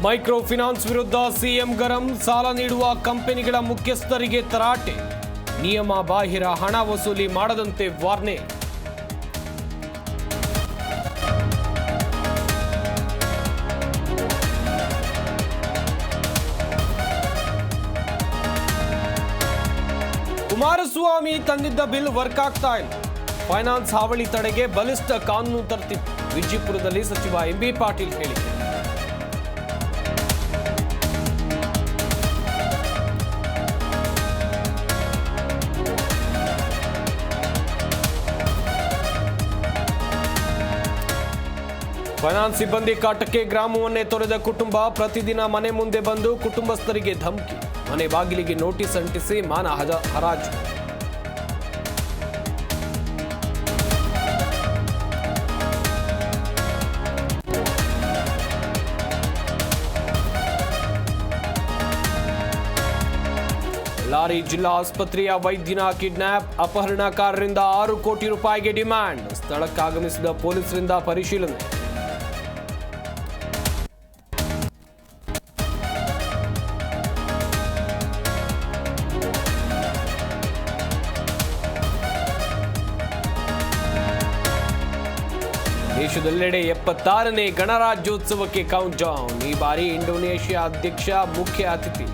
Micro finance ವಿರುದ್ಧ CM ಗರಂ, ಸಾಲ ನೀಡುವ ಕಂಪನಿಗಳ ಮುಖ್ಯಸ್ಥರಿಗೆ ತರಾಟೆ, ನಿಯಮ ಬಾಹಿರ ಹಣ ವಸೂಲಿ ಮಾಡದಂತೆ ವಾರ್ನೆ. ಕುಮಾರಸ್ವಾಮಿ ತಂದಿದ್ದ ಬಿಲ್ ವರ್ಕ್ ಆಗ್ತಾ ಇಲ್ಲ. ಫೈನಾನ್ಸ್ ಹಾವಳಿ ತಡೆಗೆ ಬಲಿಷ್ಠ ಕಾನೂನು ತರ್ತಿತ್ತು. ವಿಜಯಪುರದಲ್ಲಿ ಸಚಿವ ಎಂಬಿ ಪಾಟೀಲ್ ಹೇಳಿಕೆ. ಫೈನಾನ್ಸ್ ಸಿಬ್ಬಂದಿ ಕಾಟಕ್ಕೆ ಗ್ರಾಮವನ್ನೇ ತೊರೆದ ಕುಟುಂಬ, ಪ್ರತಿದಿನ ಮನೆ ಮುಂದೆ ಬಂದು ಕುಟುಂಬಸ್ಥರಿಗೆ ಧಮಕಿ, ಮನೆ ಬಾಗಿಲಿಗೆ ನೋಟಿಸ್ ಅಂಟಿಸಿ ಮಾನ ಹರಾಜು. ಬಳ್ಳಾರಿ ಜಿಲ್ಲಾ ಆಸ್ಪತ್ರೆಯ ವೈದ್ಯನ ಕಿಡ್ನಾಪ್, ಅಪಹರಣಕಾರರಿಂದ 6 ಕೋಟಿ ರೂಪಾಯಿಗೆ ಡಿಮ್ಯಾಂಡ್, ಸ್ಥಳಕ್ಕಾಗಮಿಸಿದ ಪೊಲೀಸರಿಂದ ಪರಿಶೀಲನೆ. ದೇಶದೆಲ್ಲೆಡೆ 76ನೇ ಗಣರಾಜ್ಯೋತ್ಸವಕ್ಕೆ ಕೌಂಟ್ ಡೌನ್. ಈ ಬಾರಿ ಇಂಡೋನೇಷ್ಯಾ ಅಧ್ಯಕ್ಷ ಮುಖ್ಯ ಅತಿಥಿ.